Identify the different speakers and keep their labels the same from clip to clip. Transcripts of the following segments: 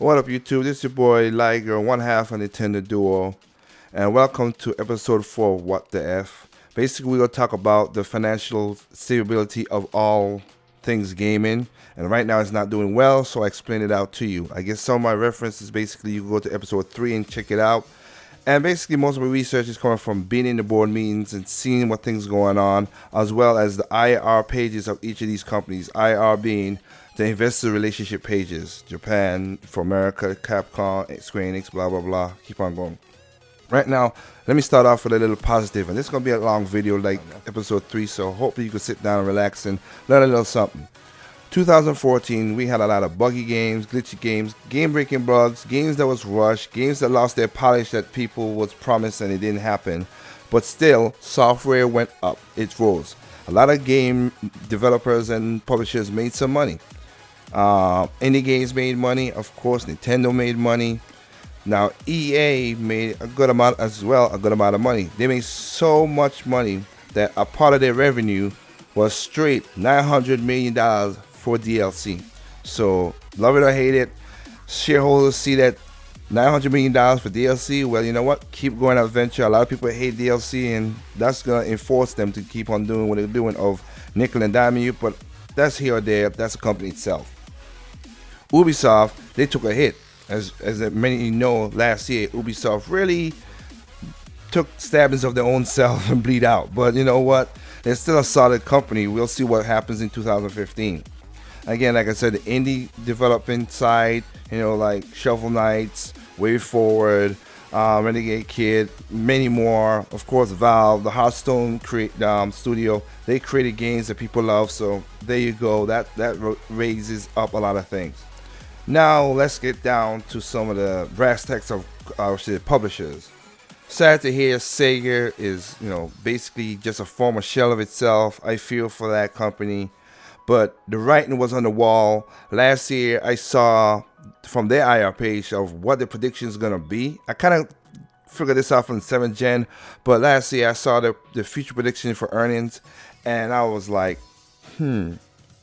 Speaker 1: What up, YouTube? This is your boy Liger, one half of Nintendo Duo, and welcome to episode 4 of What the F. Basically, we're going to talk about the financial stability of all things gaming, and right now it's not doing well, so I explain it out to you. I guess some of my references, basically, you can go to episode 3 and check it out. And basically, most of my research is coming from being in the board meetings and seeing what things going on, as well as the IR pages of each of these companies. IR being the investor relationship pages. Japan, for America, Capcom, Square Enix, blah, blah, blah. Keep on going. Right now, let me start off with a little positive. And this is going to be a long video like episode 3, so hopefully you can sit down and relax and learn a little something. 2014, we had a lot of buggy games, glitchy games, game-breaking bugs, games that was rushed, games that lost their polish that people was promised and it didn't happen. But still, software went up. It rose. A lot of game developers and publishers made some money. Indie games made money. Of course, Nintendo made money. Now, EA made a good amount as well, a good amount of money. They made so much money that a part of their revenue was straight $900 million for DLC. So, love it or hate it, shareholders see that $900 million for DLC. Well, you know what? Keep going adventure. A lot of people hate DLC, and that's going to enforce them to keep on doing what they're doing of nickel and diming you. But that's here or there. That's the company itself. Ubisoft, they took a hit. As many of you know, last year, Ubisoft really took stabbings of their own self and bleed out. But you know what? They're still a solid company. We'll see what happens in 2015. Again, like I said, the indie development side, you know, like Shovel Knights, Way Forward, liger&kd, many more. Of course, Valve, the Hearthstone studio, they created games that people love. So there you go. That raises up a lot of things. Now let's get down to some of the brass tacks of publishers. Sad to hear Sega is, basically just a former shell of itself. I feel for that company. But the writing was on the wall. Last year, I saw from their IR page of what the prediction is going to be. I kind of figured this out from 7th Gen. But last year, I saw the future prediction for earnings. And I was like,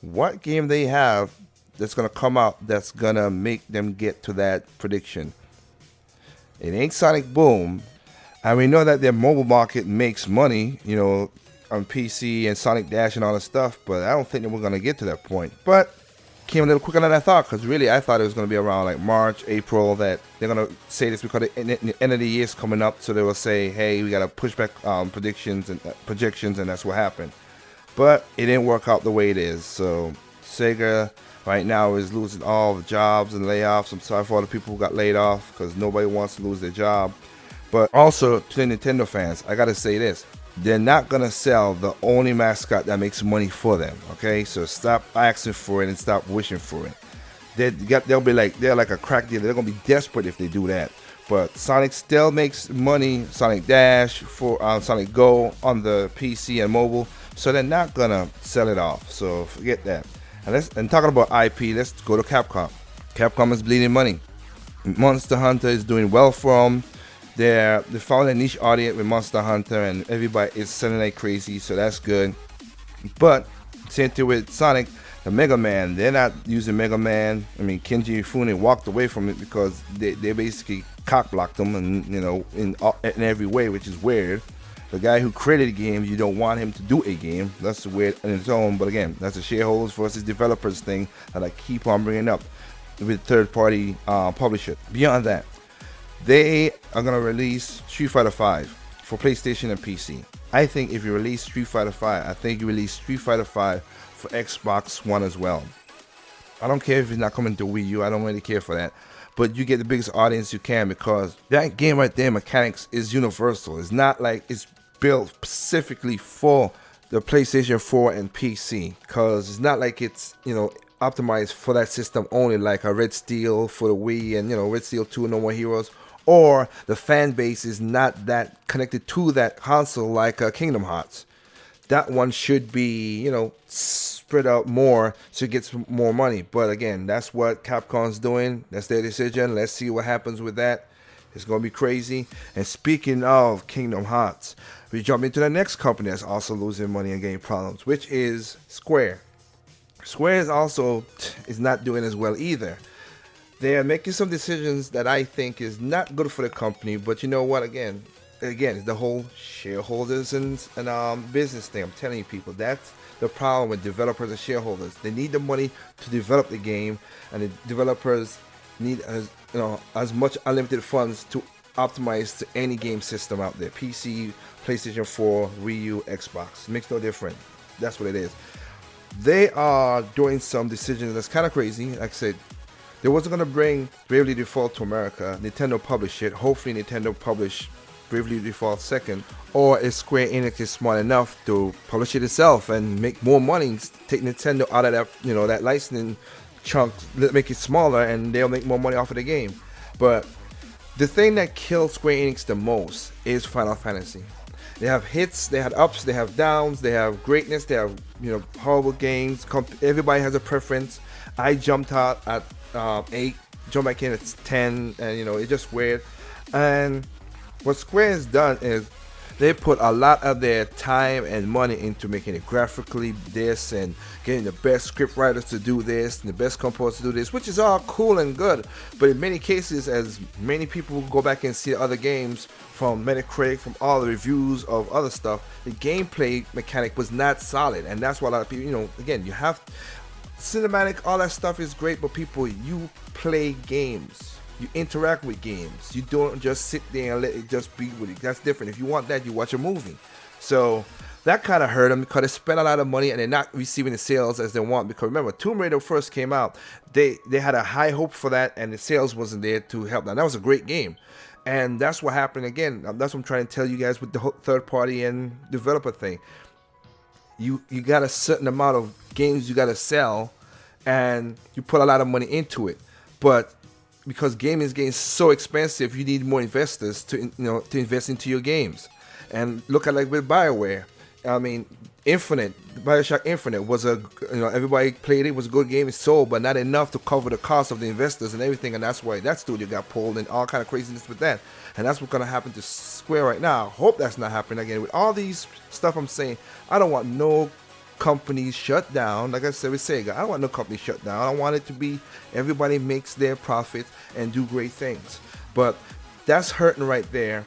Speaker 1: what game they have that's going to come out that's going to make them get to that prediction? It ain't Sonic Boom. And we know that their mobile market makes money, on PC and Sonic Dash and all that stuff, but I don't think that we're going to get to that point. But came a little quicker than I thought, because really I thought it was going to be around like March, April, that they're going to say this because the end of the year is coming up, so they will say, hey, we got to push back predictions and projections, and that's what happened. But it didn't work out the way it is. So Sega right now is losing all the jobs and layoffs. I'm sorry for all the people who got laid off, because nobody wants to lose their job. But also to the Nintendo fans, I got to say this. They're not going to sell the only mascot that makes money for them, okay? So stop asking for it and stop wishing for it. They'll be like, they're like a crack dealer. They're going to be desperate if they do that. But Sonic still makes money, Sonic Dash, for Sonic Go on the PC and mobile. So they're not going to sell it off. So forget that. And talking about IP, let's go to Capcom. Capcom is bleeding money. Monster Hunter is doing well for them. They found a niche audience with Monster Hunter, and everybody is selling like crazy, so that's good. But same thing with Sonic, the Mega Man, they're not using Mega Man. I mean, Kenji Ifune walked away from it because they basically cock-blocked him, and in every way, which is weird. The guy who created a game, you don't want him to do a game. That's weird in its own. But again, that's a shareholders versus developers thing that I keep on bringing up with third-party publisher. Beyond that, they are going to release Street Fighter V for PlayStation and PC. I think if you release Street Fighter V, I think you release Street Fighter V for Xbox One as well. I don't care if it's not coming to Wii U. I don't really care for that. But you get the biggest audience you can, because that game right there, mechanics, is universal. It's not like it's built specifically for the PlayStation 4 and PC. Because it's not like it's, optimized for that system only, like a Red Steel for the Wii and, Red Steel 2, No More Heroes. Or the fan base is not that connected to that console like Kingdom Hearts. That one should be, spread out more so it gets more money. But again, that's what Capcom's doing. That's their decision. Let's see what happens with that. It's going to be crazy. And speaking of Kingdom Hearts, we jump into the next company that's also losing money and getting problems, which is Square. Square is not doing as well either. They are making some decisions that I think is not good for the company. But you know what? Again, it's the whole shareholders and business thing. I'm telling you, people, that's the problem with developers and shareholders. They need the money to develop the game, and the developers need as much unlimited funds to optimize to any game system out there: PC, PlayStation 4, Wii U, Xbox. It makes no difference. That's what it is. They are doing some decisions that's kind of crazy. Like I said, they wasn't gonna bring Bravely Default to America. Nintendo published it. Hopefully, Nintendo publish Bravely Default second, or if Square Enix is smart enough to publish it itself and make more money, take Nintendo out of that that licensing chunk, make it smaller, and they'll make more money off of the game. But the thing that kills Square Enix the most is Final Fantasy. They have hits, they have ups, they have downs, they have greatness, they have horrible games. Everybody has a preference. I jumped out at 8, jumped back in at 10, and it's just weird. And what Square has done is they put a lot of their time and money into making it graphically this, and getting the best script writers to do this and the best composers to do this, which is all cool and good. But in many cases, as many people go back and see other games from Metacritic, from all the reviews of other stuff, the gameplay mechanic was not solid. And that's why a lot of people, again, you have cinematic, all that stuff is great, but people, you play games. You interact with games. You don't just sit there and let it just be with it. That's different. If you want that, you watch a movie. So that kind of hurt them because they spent a lot of money and they're not receiving the sales as they want. Because remember, Tomb Raider first came out, they had a high hope for that, and the sales wasn't there to help them. That was a great game. And that's what happened again. That's what I'm trying to tell you guys with the whole third party and developer thing. You got a certain amount of games you got to sell, and you put a lot of money into it. But because gaming is getting so expensive, you need more investors to invest into your games. And look at like with BioWare. I mean, BioShock Infinite was everybody played it, was a good game, it sold, but not enough to cover the cost of the investors and everything, and that's why that studio got pulled and all kind of craziness with that. And that's what's gonna happen to Square right now. I hope that's not happening again. With all these stuff I'm saying, I don't want no companies shut down. Like I said with Sega, I don't want no company shut down. I want it to be everybody makes their profit and do great things. But that's hurting right there,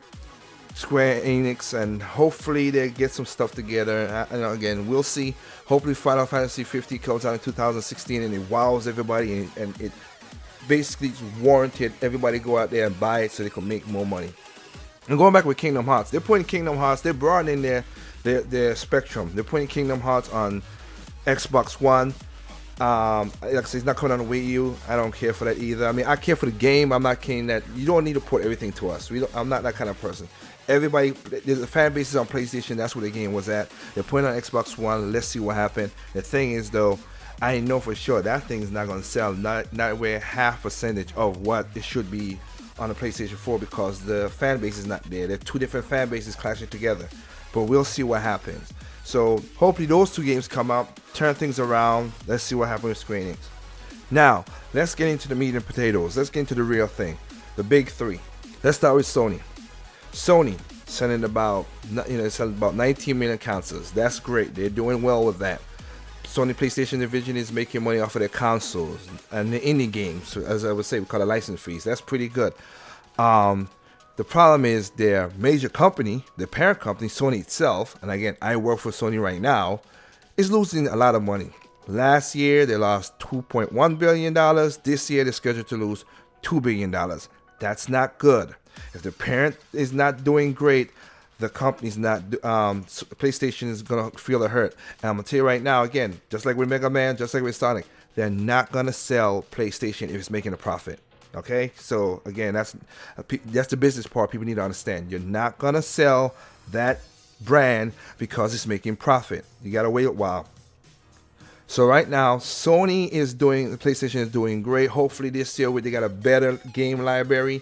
Speaker 1: Square Enix, and hopefully they get some stuff together. And again, we'll see. Hopefully Final Fantasy 50 comes out in 2016 and it wows everybody, and it basically warranted everybody go out there and buy it so they can make more money. And going back with Kingdom Hearts, they're putting Kingdom Hearts, they're broadening their spectrum. They're putting Kingdom Hearts on Xbox One. Like I said, it's not coming on the Wii U. I don't care for that either. I mean, I care for the game. I'm not kidding that you don't need to put everything to us. I'm not that kind of person. Everybody, there's a fan bases on PlayStation. That's where the game was at. They're putting it on Xbox One. Let's see what happens. The thing is, though, I know for sure that thing is not going to sell not where half percentage of what it should be on the PlayStation 4, because the fan base is not there. They're two different fan bases clashing together. But we'll see what happens. So hopefully those two games come out, turn things around. Let's see what happens with Square Enix. Now, let's get into the meat and potatoes. Let's get into the real thing. The big three. Let's start with Sony. Sony selling about 19 million consoles. That's great. They're doing well with that. Sony PlayStation division is making money off of their consoles and the indie games, as I would say, we call it license fees. That's pretty good. The problem is their major company, their parent company, Sony itself, and again, I work for Sony right now, is losing a lot of money. Last year, they lost $2.1 billion. This year, they're scheduled to lose $2 billion. That's not good. If the parent is not doing great, the company's not, PlayStation is going to feel the hurt. And I'm going to tell you right now, again, just like with Mega Man, just like with Sonic, they're not going to sell PlayStation if it's making a profit. Okay, so again, that's the business part people need to understand. You're not gonna sell that brand because it's making profit. You gotta wait a while. So right now, Sony is doing, the PlayStation is doing great. Hopefully this year they got a better game library.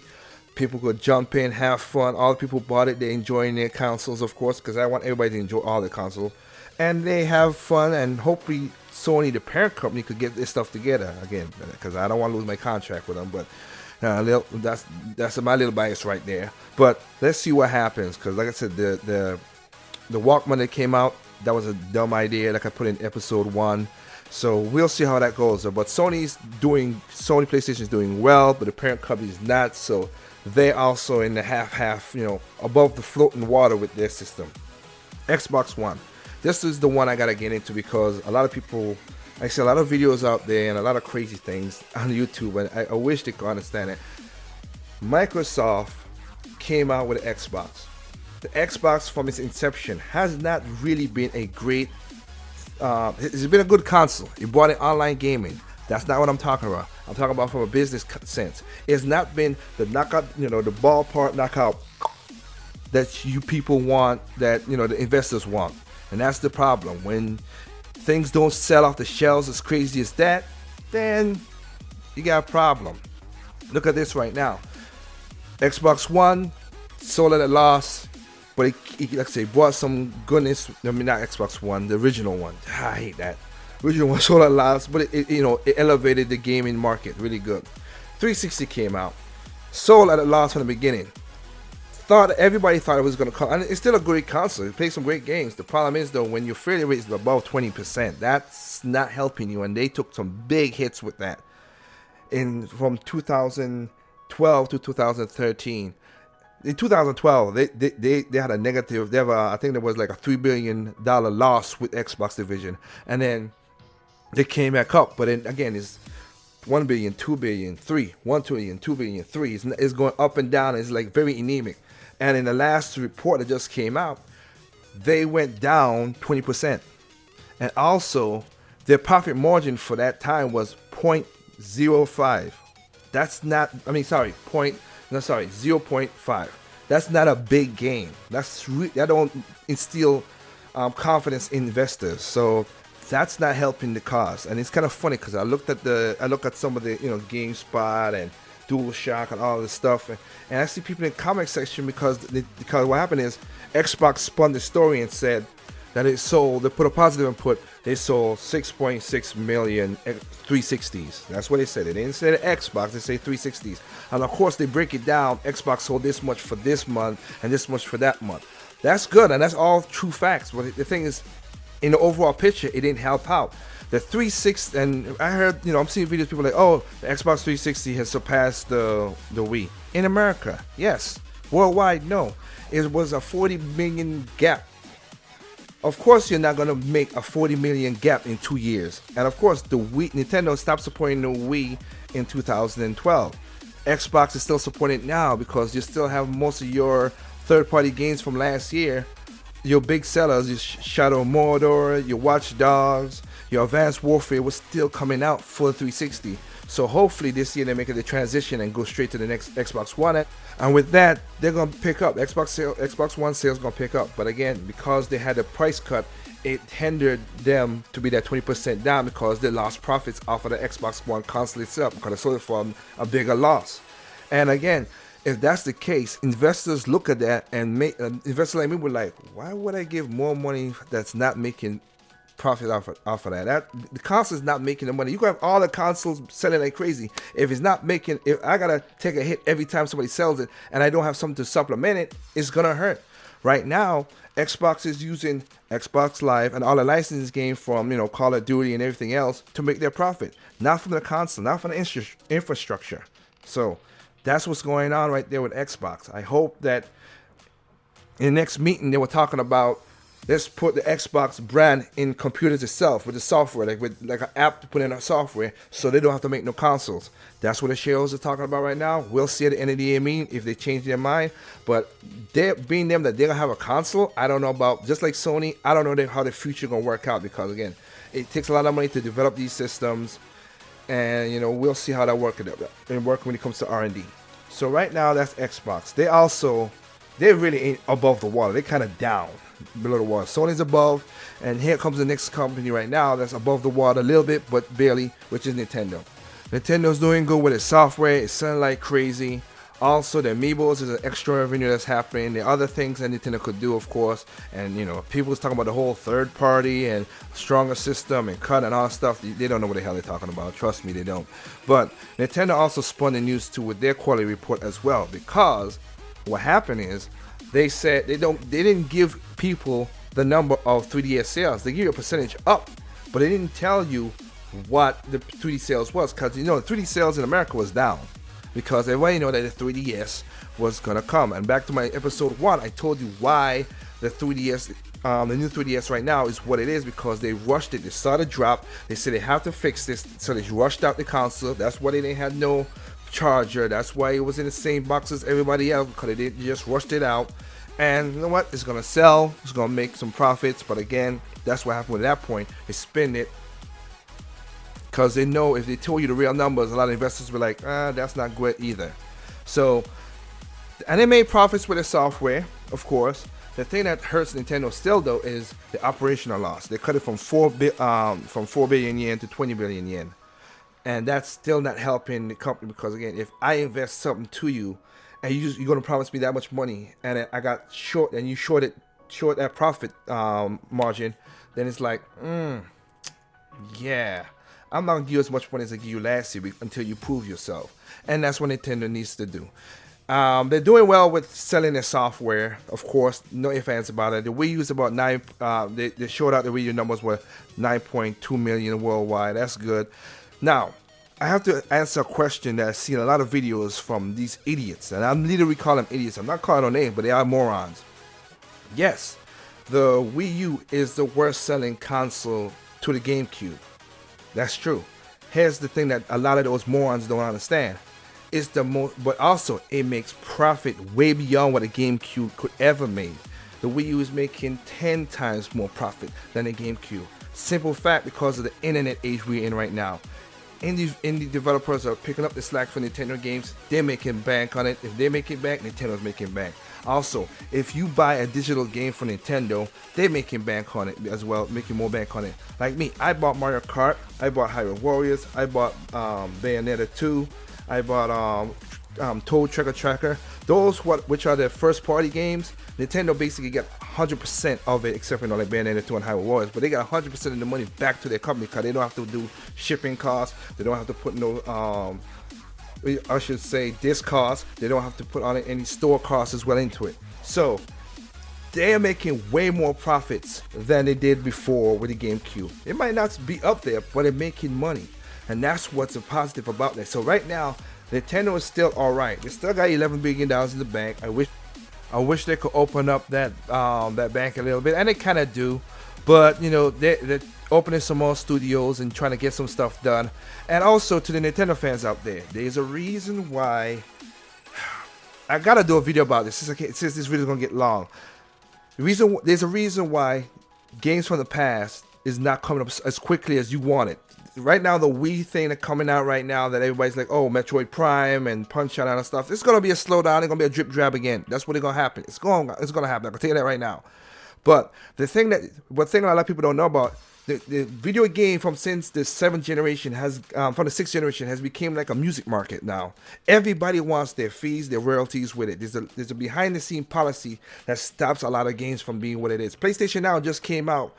Speaker 1: People could jump in, have fun. All the people who bought it, they're enjoying their consoles, of course, because I want everybody to enjoy all the consoles. And they have fun, and hopefully Sony, the parent company, could get this stuff together again, because I don't want to lose my contract with them. But that's my little bias right there. But let's see what happens, because like I said, the Walkman that came out, that was a dumb idea, like I put in episode 1. So we'll see how that goes. But Sony PlayStation is doing well, but the parent company is not. So they're also in the half, above the floating water with their system. Xbox One. This is the one I gotta get into because a lot of people, I see a lot of videos out there and a lot of crazy things on YouTube, and I wish they could understand it. Microsoft came out with an Xbox. The Xbox from its inception has not really been a great, it's been a good console. It brought in online gaming. That's not what I'm talking about. I'm talking about from a business sense. It's not been the knockout, the ballpark knockout that you people want, that the investors want. And that's the problem. When things don't sell off the shelves as crazy as that, then you got a problem. Look at this right now. Xbox One sold at a loss, but it like I say, brought some goodness. I mean, not Xbox One, the original one. I hate that. Original one sold at a loss, but it elevated the gaming market really good. 360 came out, sold at a loss from the beginning. Everybody thought it was going to come, and it's still a great console. It plays some great games. The problem is though, when your failure rate is above 20%, that's not helping you, and they took some big hits with that. From 2012 to 2013. In 2012, they had a negative. I think there was like a $3 billion loss with Xbox division, and then they came back up. But then again, it's 1 billion, 2 billion, 3, 1 billion, 2 billion, 3. It's going up and down. It's like very anemic. And in the last report that just came out, they went down 20%. And also, their profit margin for that time was 0.05. That's not, 0.5. That's not a big gain. That don't instill confidence in investors. So that's not helping the cause. And it's kind of funny because I look at some of the GameSpot and DualShock and all this stuff, and I see people in the comment section because what happened is Xbox spun the story and said that they put a positive input. They sold 6.6 million 360s. That's what they said. They didn't say the Xbox, they say 360s. And of course they break it down. Xbox sold this much for this month and this much for that month. That's good, and that's all true facts. But the thing is, in the overall picture, it didn't help out. The 360, and I heard, I'm seeing videos, people like, oh, the Xbox 360 has surpassed the Wii. In America, yes. Worldwide, no. It was a 40 million gap. Of course, you're not going to make a 40 million gap in 2 years. And of course, Nintendo stopped supporting the Wii in 2012. Xbox is still supporting it now because you still have most of your third-party games from last year. Your big sellers, your Shadow of Mordor, your Watch Dogs, your Advanced Warfare was still coming out for 360. So hopefully this year they make it the transition and go straight to the next Xbox One. And with that, they're going to pick up. Xbox One sales going to pick up. But again, because they had a price cut, it hindered them to be that 20% down because they lost profits off of the Xbox One console itself because they sold it for a bigger loss. And again, if that's the case, investors look at that and investors like me were like, why would I give more money that's not making profit off of that? The console is not making the money. You can have all the consoles selling like crazy. If I gotta take a hit every time somebody sells it and I don't have something to supplement it, it's gonna hurt. Right now, Xbox is using Xbox Live and all the licensing games from Call of Duty and everything else to make their profit, not from the console, not from the infrastructure. So that's what's going on right there with Xbox. I hope that in the next meeting they were talking about, let's put the Xbox brand in computers itself with the software, with an app to put in our software so they don't have to make no consoles. That's what the shareholders are talking about right now. We'll see at the end of the year meeting if they change their mind. But being them that they're going to have a console, I don't know about, just like Sony, I don't know how the future going to work out because, again, it takes a lot of money to develop these systems. And, we'll see how that works when it comes to R&D. So right now, that's Xbox. They really ain't above the water. They're kind of down below the water. Sony's above, and here comes the next company right now that's above the water a little bit, but barely, which is Nintendo. Nintendo's doing good with its software. It's selling like crazy. Also, the Amiibos is an extra revenue that's happening. The other things that Nintendo could do, of course, and people was talking about the whole third party and stronger system and cut and all that stuff. They don't know what the hell they're talking about. Trust me, they don't. But Nintendo also spun the news too with their quality report as well, because what happened is they said they didn't give people the number of 3DS sales. They give you a percentage up but they didn't tell you what the 3D sales was, because the 3D sales in America was down because everybody know that the 3DS was gonna come. And back to my episode 1, I told you why the 3DS, the new 3DS right now is what it is, because they rushed it. They saw the drop. They said they have to fix this, so they rushed out the console. That's why they didn't have no charger. That's why it was in the same box as everybody else, because they didn't just rushed it out. And you know what? It's gonna sell. It's gonna make some profits. But again, that's what happened at that point. They spend it because they know if they told you the real numbers, a lot of investors were like, that's not good either. So, and they made profits with the software, of course. The thing that hurts Nintendo still though is the operational loss. They cut it from 4 billion yen to 20 billion yen, and that's still not helping the company, because again, if I invest something to you, and you're gonna promise me that much money, and I got short, and you short that profit margin, then it's like, yeah, I'm not gonna give you as much money as I gave you last year until you prove yourself. And that's what Nintendo needs to do. They're doing well with selling their software, of course, no ifs, ands about it. The Wii U is about they showed out the Wii U numbers were 9.2 million worldwide. That's good. Now, I have to answer a question that I've seen a lot of videos from these idiots, and I'm literally calling them idiots. I'm not calling them names, but they are morons. Yes, the Wii U is the worst selling console to the GameCube. That's true. Here's the thing that a lot of those morons don't understand. It's the most, but also it makes profit way beyond what a GameCube could ever make. The Wii U is making 10 times more profit than a GameCube. Simple fact, because of the internet age we're in right now. Indie developers are picking up the slack for Nintendo games. They're making bank on it. If they make it bank, Nintendo's making bank. Also, if you buy a digital game for Nintendo, they're making bank on it as well, making more bank on it. Like me, I bought Mario Kart, I bought Hyrule Warriors, I bought Bayonetta 2, I bought Toad Treasure Tracker. Those which are their first party games, Nintendo basically get 100% of it, except for like Bayonetta 2 and Hyrule Warriors. But they got 100% of the money back to their company, because they don't have to do shipping costs. They don't have to put no, I should say, disc costs. They don't have to put on any store costs as well into it. So they are making way more profits than they did before with the GameCube. It might not be up there, but they're making money. And that's what's a positive about that. So right now, Nintendo is still alright. They still got $11 billion in the bank. I wish they could open up that bank a little bit, and they kind of do. But they're opening some more studios and trying to get some stuff done. And also to the Nintendo fans out there, there's a reason why I gotta do a video about this. Since this video is gonna get long, there's a reason why games from the past is not coming up as quickly as you want it. Right now, the Wii thing that's coming out right now, that everybody's like, oh, Metroid Prime and Punch-Out and stuff, it's going to be a slowdown. It's going to be a drip drab again. That's what's going to happen. It's going to happen. I can tell you that right now. But the thing a lot of people don't know about, the video game since the 7th generation from the 6th generation has become like a music market now. Everybody wants their fees, their royalties with it. There's a behind the scene policy that stops a lot of games from being what it is. PlayStation Now just came out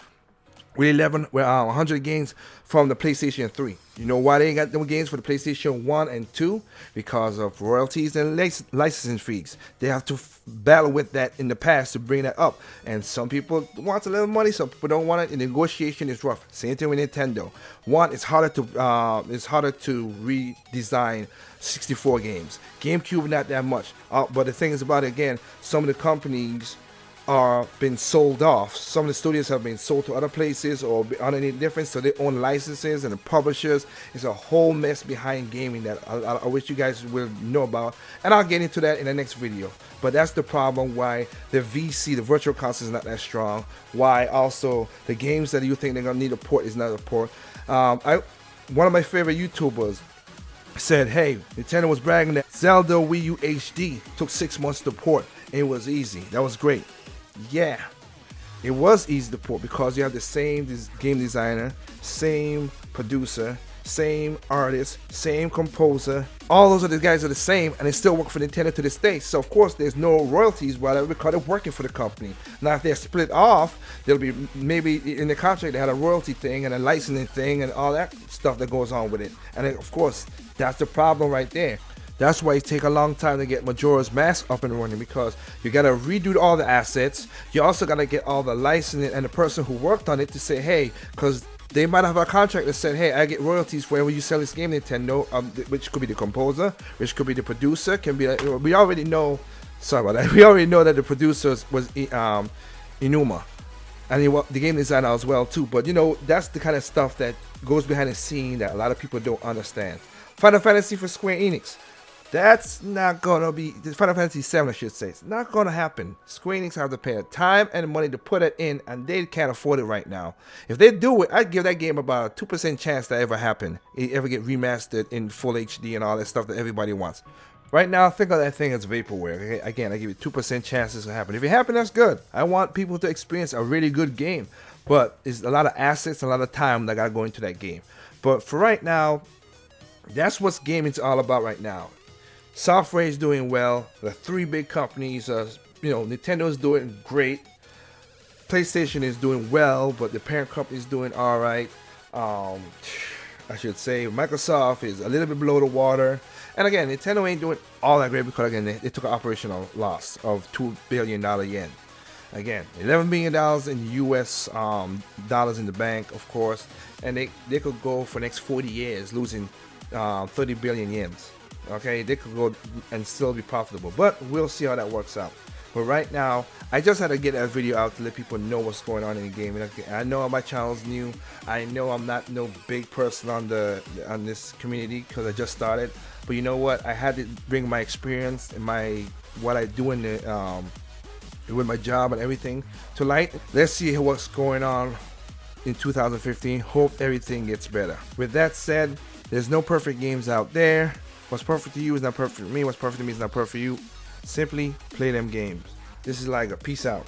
Speaker 1: with 100 games from the PlayStation 3. You know why they ain't got no games for the PlayStation 1 and 2? Because of royalties and licensing fees. They have to battle with that in the past to bring that up. And some people want a little money, some people don't want it. And the negotiation is rough. Same thing with Nintendo. It's harder to redesign 64 games. GameCube, not that much. But the thing is about it, again, some of the companies are been sold off. Some of the studios have been sold to other places or on any difference, so they own licenses and the publishers. It's a whole mess behind gaming that I wish you guys will know about, and I'll get into that in the next video. But that's the problem why the VC, the virtual console, is not that strong. Why also the games that you think they're gonna need a port is not a port. One of my favorite YouTubers said, hey, Nintendo was bragging that Zelda Wii U HD took 6 months to port. It was easy. That was great. Yeah, it was easy to port because you have the same game designer, same producer, same artist, same composer. All those other guys are the same, and they still work for Nintendo to this day. So of course there's no royalties while because they're working for the company. Now if they're split off, there'll be maybe in the contract they had a royalty thing and a licensing thing and all that stuff that goes on with it. And then, of course, that's the problem right there. That's why it takes a long time to get Majora's Mask up and running, because you got to redo all the assets. You also got to get all the licensing and the person who worked on it to say, hey, because They might have a contract that said, hey, I get royalties for whenever you sell this game, Nintendo, which could be the composer, which could be the producer, can be like, we already know, sorry about that, we already know that the producer was Inuma, and the game designer as well too, but you know, that's the kind of stuff that goes behind the scene that a lot of people don't understand. Final Fantasy for Square Enix. That's not gonna be Final Fantasy 7, I should say. It's not gonna happen. Square Enix have to pay the time and the money to put it in, and they can't afford it right now. If they do it, I'd give that game about a 2% chance that ever happen. It ever get remastered in full HD and all that stuff that everybody wants. Right now, think of that thing as vaporware. Okay? Again, I give it 2% chances to happen. If it happens, that's good. I want people to experience a really good game, but it's a lot of assets, a lot of time that gotta go into that game. But for right now, that's what gaming's all about right now. Software is doing well. The three big companies, Nintendo is doing great. PlayStation is doing well, but the parent company is doing all right. I should say Microsoft is a little bit below the water. And again, Nintendo ain't doing all that great because again they took an operational loss of $2 billion yen. Again, $11 billion in U.S. Dollars in the bank, of course, and they could go for the next 40 years losing 30 billion yens. Okay, they could go and still be profitable, but we'll see how that works out. But right now, I just had to get that video out to let people know what's going on in the game. And I know my channel's new. I know I'm not no big person on this community because I just started. But you know what? I had to bring my experience and what I do in the with my job and everything to light. Let's see what's going on in 2015. Hope everything gets better. With that said, there's no perfect games out there. What's perfect to you is not perfect for me. What's perfect to me is not perfect for you. Simply play them games. This is Liger. Peace out.